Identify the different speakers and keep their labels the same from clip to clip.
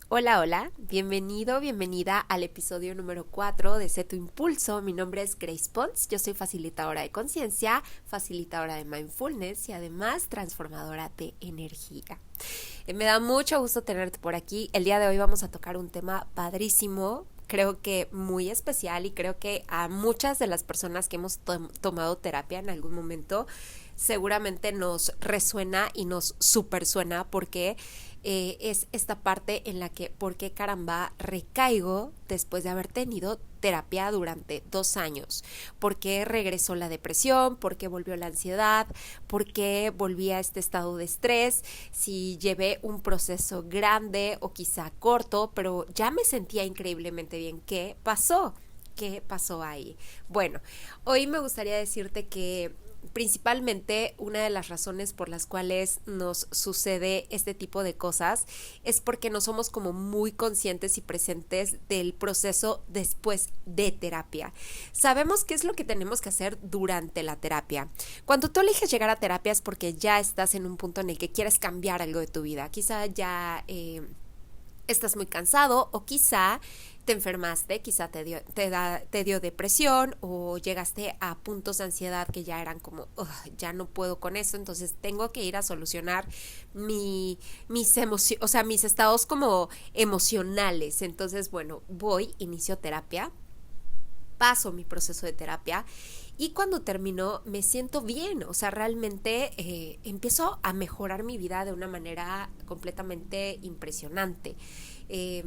Speaker 1: Hola, hola, bienvenido, bienvenida al episodio número 4 de Sé tu Impulso. Mi nombre es Grace Pons, yo soy facilitadora de conciencia, facilitadora de mindfulness y además transformadora de energía. Me da mucho gusto tenerte por aquí. El día de hoy vamos a tocar un tema padrísimo, creo que muy especial y creo que a muchas de las personas que hemos tomado terapia en algún momento seguramente nos resuena y nos super suena porque es esta parte en la que por qué caramba recaigo después de haber tenido terapia durante 2 años, por qué regresó la depresión, por qué volvió la ansiedad, por qué volví a este estado de estrés, si llevé un proceso grande o quizá corto, pero ya me sentía increíblemente bien. ¿Qué pasó? ¿Qué pasó ahí? Bueno, hoy me gustaría decirte que principalmente una de las razones por las cuales nos sucede este tipo de cosas es porque no somos como muy conscientes y presentes del proceso después de terapia. Sabemos qué es lo que tenemos que hacer durante la terapia. Cuando tú eliges llegar a terapia es porque ya estás en un punto en el que quieres cambiar algo de tu vida. Quizá ya estás muy cansado o quizá te enfermaste, quizá te dio depresión o llegaste a puntos de ansiedad que ya eran como, ya no puedo con eso, entonces tengo que ir a solucionar mis emociones, o sea, mis estados como emocionales. Entonces, bueno, inicio terapia, paso mi proceso de terapia y cuando termino me siento bien, o sea, realmente empiezo a mejorar mi vida de una manera completamente impresionante. Eh,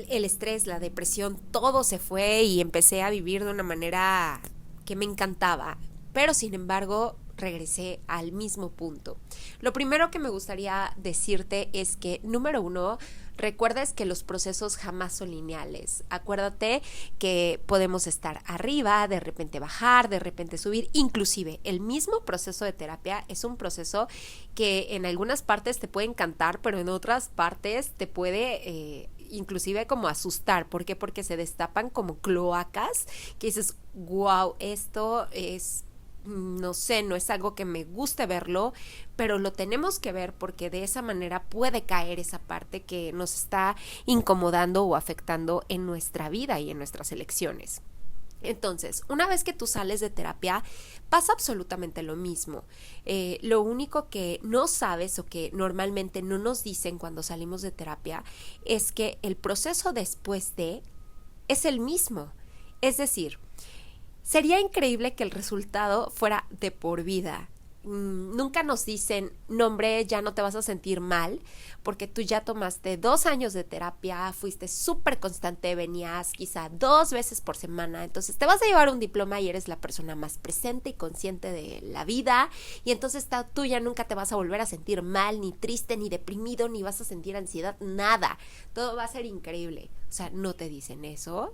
Speaker 1: el estrés, la depresión, todo se fue y empecé a vivir de una manera que me encantaba, pero sin embargo regresé al mismo punto. Lo primero que me gustaría decirte es que, número uno, recuerdes que los procesos jamás son lineales. Acuérdate que podemos estar arriba, de repente bajar, de repente subir. Inclusive el mismo proceso de terapia es un proceso que en algunas partes te puede encantar, pero en otras partes te puede inclusive como asustar. ¿Por qué? Porque se destapan como cloacas que dices, wow, esto es, no sé, no es algo que me guste verlo, pero lo tenemos que ver porque de esa manera puede caer esa parte que nos está incomodando o afectando en nuestra vida y en nuestras elecciones. Entonces, una vez que tú sales de terapia, pasa absolutamente lo mismo. Lo único que no sabes o que normalmente no nos dicen cuando salimos de terapia es que el proceso después de es el mismo. Es decir, sería increíble que el resultado fuera de por vida. Nunca nos dicen, no hombre, ya no te vas a sentir mal, porque tú ya tomaste 2 años de terapia, fuiste súper constante, venías quizá 2 veces por semana, entonces te vas a llevar un diploma y eres la persona más presente y consciente de la vida, y entonces tú ya nunca te vas a volver a sentir mal, ni triste, ni deprimido, ni vas a sentir ansiedad, nada, todo va a ser increíble. O sea, no te dicen eso,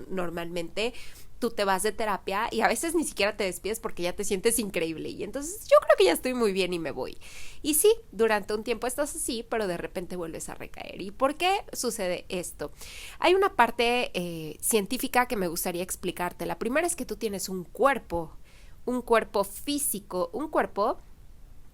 Speaker 1: normalmente tú te vas de terapia y a veces ni siquiera te despides porque ya te sientes increíble y entonces yo creo que ya estoy muy bien y me voy. Y sí, durante un tiempo estás así, pero de repente vuelves a recaer. ¿Y por qué sucede esto? Hay una parte científica que me gustaría explicarte. La primera es que tú tienes un cuerpo físico, un cuerpo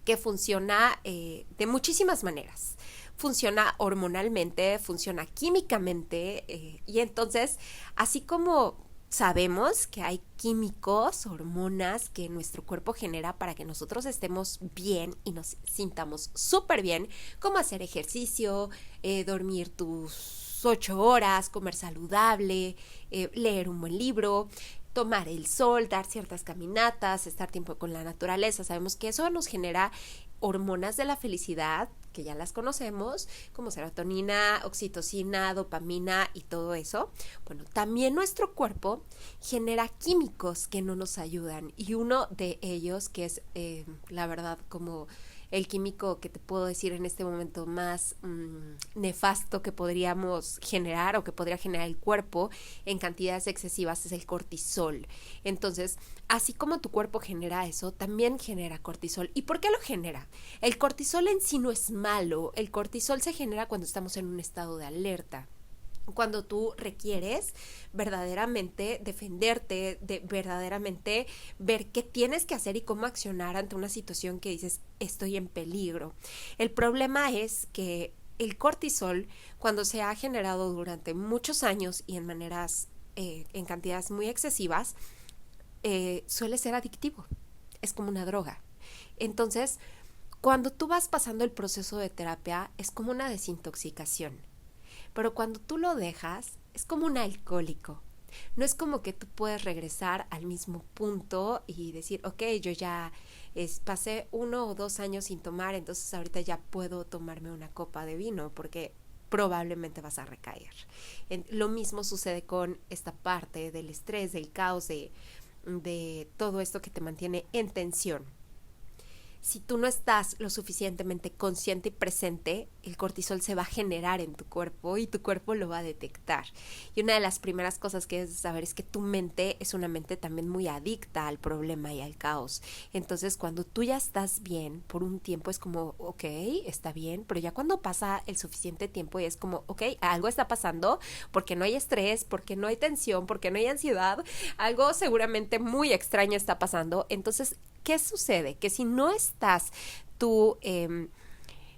Speaker 1: que funciona de muchísimas maneras. Funciona hormonalmente, funciona químicamente y entonces, así como sabemos que hay químicos, hormonas que nuestro cuerpo genera para que nosotros estemos bien y nos sintamos súper bien, como hacer ejercicio, dormir tus 8 horas, comer saludable, leer un buen libro, tomar el sol, dar ciertas caminatas, estar tiempo con la naturaleza. Sabemos que eso nos genera hormonas de la felicidad, que ya las conocemos, como serotonina, oxitocina, dopamina y todo eso. Bueno, también nuestro cuerpo genera químicos que no nos ayudan y uno de ellos, que es la verdad como el químico que te puedo decir en este momento más nefasto que podríamos generar o que podría generar el cuerpo en cantidades excesivas, es el cortisol. Entonces, así como tu cuerpo genera eso, también genera cortisol. ¿Y por qué lo genera? El cortisol en sí no es malo. El cortisol se genera cuando estamos en un estado de alerta, cuando tú requieres verdaderamente defenderte, de verdaderamente ver qué tienes que hacer y cómo accionar ante una situación que dices, estoy en peligro. El problema es que el cortisol, cuando se ha generado durante muchos años y en cantidades muy excesivas, suele ser adictivo. Es como una droga. Entonces, cuando tú vas pasando el proceso de terapia, es como una desintoxicación. Pero cuando tú lo dejas, es como un alcohólico. No es como que tú puedes regresar al mismo punto y decir, ok, yo ya pasé 1 o 2 años sin tomar, entonces ahorita ya puedo tomarme una copa de vino, porque probablemente vas a recaer. Lo mismo sucede con esta parte del estrés, del caos, de todo esto que te mantiene en tensión. Si tú no estás lo suficientemente consciente y presente, el cortisol se va a generar en tu cuerpo y tu cuerpo lo va a detectar. Y una de las primeras cosas que debes saber es que tu mente es una mente también muy adicta al problema y al caos. Entonces, cuando tú ya estás bien por un tiempo, es como, ok, está bien, pero ya cuando pasa el suficiente tiempo es como, ok, algo está pasando, porque no hay estrés, porque no hay tensión, porque no hay ansiedad, algo seguramente muy extraño está pasando. Entonces, ¿qué sucede? Que si no estás tú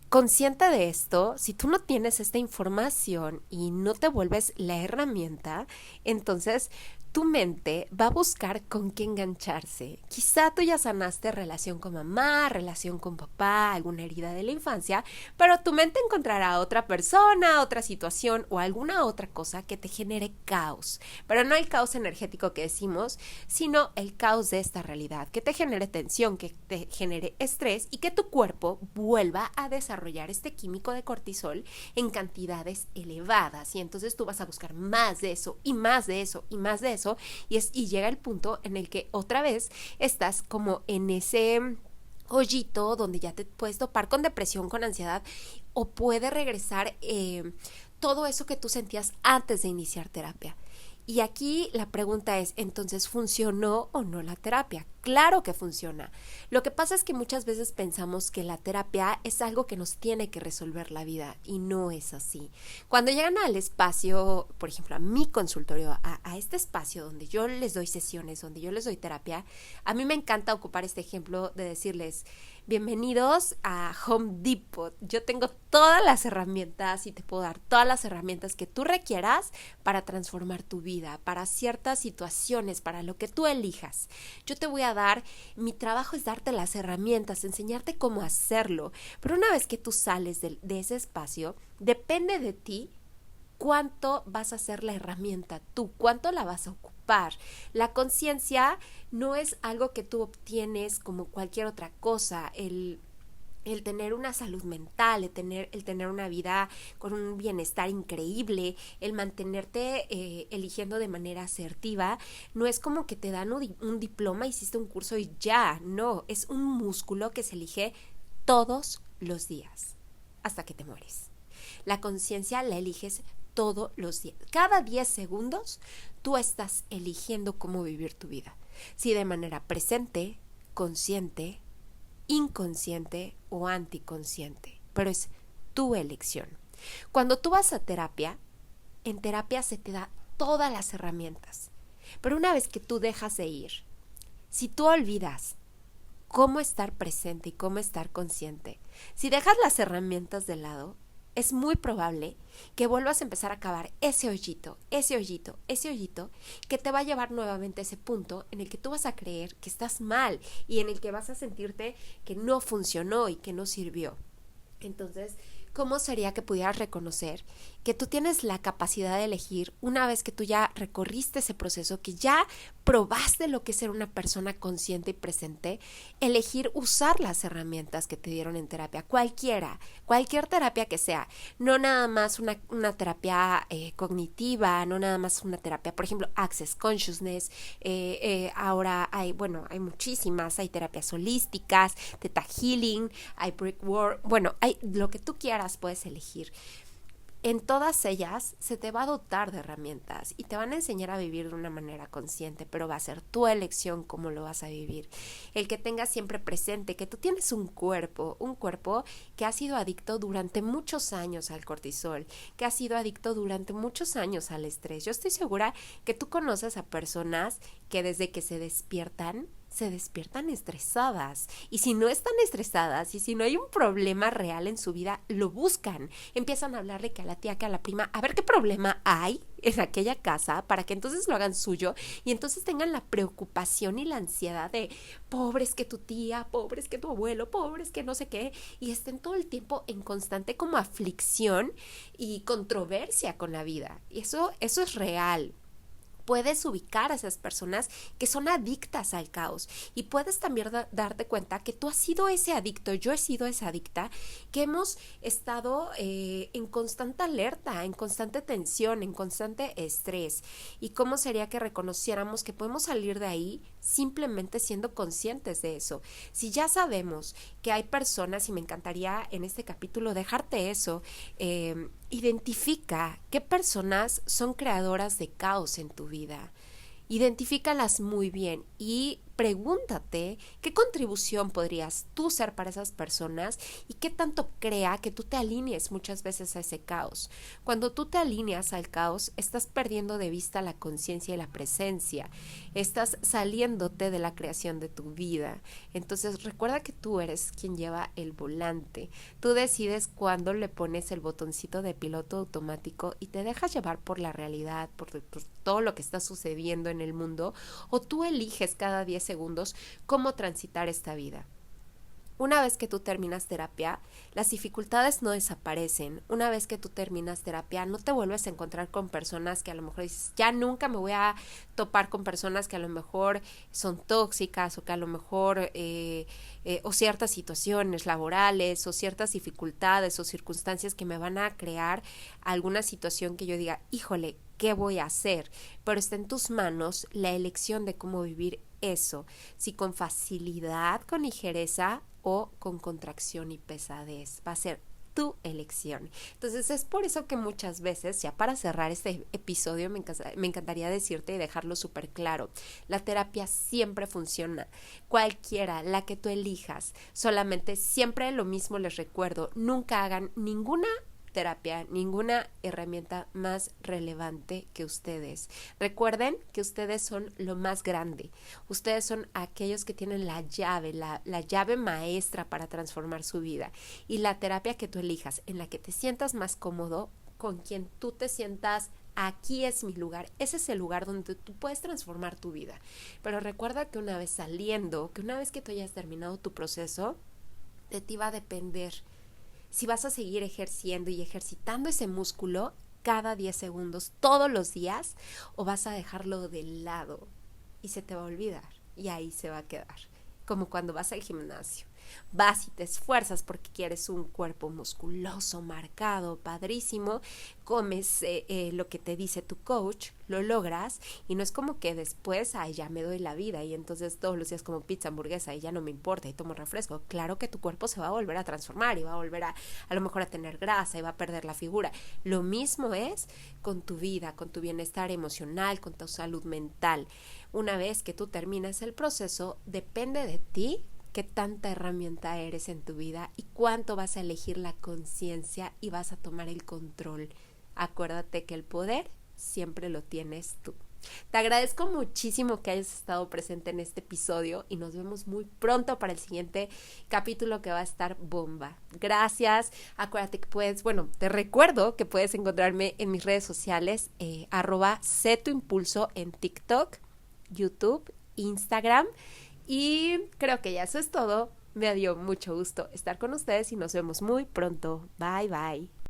Speaker 1: consciente de esto, si tú no tienes esta información y no te vuelves la herramienta, entonces tu mente va a buscar con qué engancharse. Quizá tú ya sanaste relación con mamá, relación con papá, alguna herida de la infancia, pero tu mente encontrará otra persona, otra situación o alguna otra cosa que te genere caos. Pero no el caos energético que decimos, sino el caos de esta realidad, que te genere tensión, que te genere estrés y que tu cuerpo vuelva a desarrollar este químico de cortisol en cantidades elevadas. Y entonces tú vas a buscar más de eso y más de eso y más de eso. Y llega el punto en el que otra vez estás como en ese hoyito donde ya te puedes topar con depresión, con ansiedad, o puede regresar todo eso que tú sentías antes de iniciar terapia. Y aquí la pregunta es, entonces, ¿funcionó o no la terapia? Claro que funciona. Lo que pasa es que muchas veces pensamos que la terapia es algo que nos tiene que resolver la vida y no es así. Cuando llegan al espacio, por ejemplo, a mi consultorio, a este espacio donde yo les doy sesiones, donde yo les doy terapia, a mí me encanta ocupar este ejemplo de decirles, bienvenidos a Home Depot. Yo tengo todas las herramientas y te puedo dar todas las herramientas que tú requieras para transformar tu vida, para ciertas situaciones, para lo que tú elijas. Yo te voy a dar, mi trabajo es darte las herramientas, enseñarte cómo hacerlo, pero una vez que tú sales de ese espacio, depende de ti cuánto vas a hacer la herramienta tú, cuánto la vas a ocupar. La conciencia no es algo que tú obtienes como cualquier otra cosa. El tener una salud mental, el tener una vida con un bienestar increíble, el mantenerte eligiendo de manera asertiva, no es como que te dan un diploma, hiciste un curso y ya, no, es un músculo que se elige todos los días, hasta que te mueres. La conciencia la eliges todos los días. Cada 10 segundos tú estás eligiendo cómo vivir tu vida. Si de manera presente, consciente, inconsciente o anticonsciente, pero es tu elección. Cuando tú vas a terapia, en terapia se te da todas las herramientas, pero una vez que tú dejas de ir, si tú olvidas cómo estar presente y cómo estar consciente, si dejas las herramientas de lado, es muy probable que vuelvas a empezar a cavar ese hoyito que te va a llevar nuevamente a ese punto en el que tú vas a creer que estás mal y en el que vas a sentirte que no funcionó y que no sirvió. Entonces, ¿cómo sería que pudieras reconocer que tú tienes la capacidad de elegir una vez que tú ya recorriste ese proceso, que ya probaste lo que es ser una persona consciente y presente, elegir usar las herramientas que te dieron en terapia, cualquier terapia que sea, no nada más una terapia cognitiva, no nada más una terapia, por ejemplo, Access Consciousness, ahora hay muchísimas, hay terapias holísticas, Theta Healing, hay Breathwork, hay lo que tú quieras, puedes elegir. En todas ellas se te va a dotar de herramientas y te van a enseñar a vivir de una manera consciente, pero va a ser tu elección cómo lo vas a vivir. El que tengas siempre presente que tú tienes un cuerpo que ha sido adicto durante muchos años al cortisol, que ha sido adicto durante muchos años al estrés. Yo estoy segura que tú conoces a personas que desde que se despiertan se despiertan estresadas. Y si no están estresadas y si no hay un problema real en su vida, lo buscan. Empiezan a hablarle que a la tía, que a la prima, a ver qué problema hay en aquella casa para que entonces lo hagan suyo y entonces tengan la preocupación y la ansiedad de pobres que tu tía, pobres que tu abuelo, pobres que no sé qué, y estén todo el tiempo en constante como aflicción y controversia con la vida. Y eso es real. Puedes ubicar a esas personas que son adictas al caos y puedes también darte cuenta que tú has sido ese adicto, yo he sido esa adicta, que hemos estado en constante alerta, en constante tensión, en constante estrés. ¿Y cómo sería que reconociéramos que podemos salir de ahí simplemente siendo conscientes de eso? Si ya sabemos que hay personas, y me encantaría en este capítulo dejarte eso, identifica qué personas son creadoras de caos en tu vida. Identifícalas muy bien y pregúntate qué contribución podrías tú ser para esas personas y qué tanto crea que tú te alinees muchas veces a ese caos. Cuando tú te alineas al caos, estás perdiendo de vista la conciencia y la presencia. Estás saliéndote de la creación de tu vida. Entonces recuerda que tú eres quien lleva el volante. Tú decides cuándo le pones el botoncito de piloto automático y te dejas llevar por la realidad, por todo lo que está sucediendo en el mundo, o tú eliges cada 10 segundos cómo transitar esta vida. Una vez que tú terminas terapia, las dificultades no desaparecen. Una vez que tú terminas terapia, no te vuelves a encontrar con personas que a lo mejor dices, ya nunca me voy a topar con personas que a lo mejor son tóxicas o que a lo mejor o ciertas situaciones laborales o ciertas dificultades o circunstancias que me van a crear alguna situación que yo diga, híjole, ¿qué voy a hacer? Pero está en tus manos la elección de cómo vivir eso, si con facilidad, con ligereza o con contracción y pesadez. Va a ser tu elección. Entonces es por eso que muchas veces, ya para cerrar este episodio, me encantaría decirte y dejarlo súper claro, la terapia siempre funciona, cualquiera, la que tú elijas, solamente siempre lo mismo les recuerdo, nunca hagan ninguna terapia, ninguna herramienta más relevante que ustedes. Recuerden que ustedes son lo más grande. Ustedes son aquellos que tienen la llave, la llave maestra para transformar su vida. Y la terapia que tú elijas, en la que te sientas más cómodo, con quien tú te sientas, aquí es mi lugar, ese es el lugar donde tú puedes transformar tu vida. Pero recuerda que una vez saliendo, que una vez que tú hayas terminado tu proceso, de ti va a depender si vas a seguir ejerciendo y ejercitando ese músculo cada 10 segundos, todos los días, o vas a dejarlo de lado y se te va a olvidar y ahí se va a quedar. Como cuando vas al gimnasio. Vas y te esfuerzas porque quieres un cuerpo musculoso, marcado, padrísimo, comes lo que te dice tu coach, lo logras y no es como que después, ay, ya me doy la vida y entonces todos los días como pizza, hamburguesa y ya no me importa y tomo refresco. Claro que tu cuerpo se va a volver a transformar y va a volver a lo mejor a tener grasa y va a perder la figura. Lo mismo es con tu vida, con tu bienestar emocional, con tu salud mental. Una vez que tú terminas el proceso, depende de ti qué tanta herramienta eres en tu vida y cuánto vas a elegir la conciencia y vas a tomar el control. Acuérdate que el poder siempre lo tienes tú. Te agradezco muchísimo que hayas estado presente en este episodio y nos vemos muy pronto para el siguiente capítulo que va a estar bomba. Gracias. Acuérdate que te recuerdo que puedes encontrarme en mis redes sociales @setuimpulso en TikTok, YouTube, Instagram. Y creo que ya eso es todo. Me dio mucho gusto estar con ustedes y nos vemos muy pronto. Bye, bye.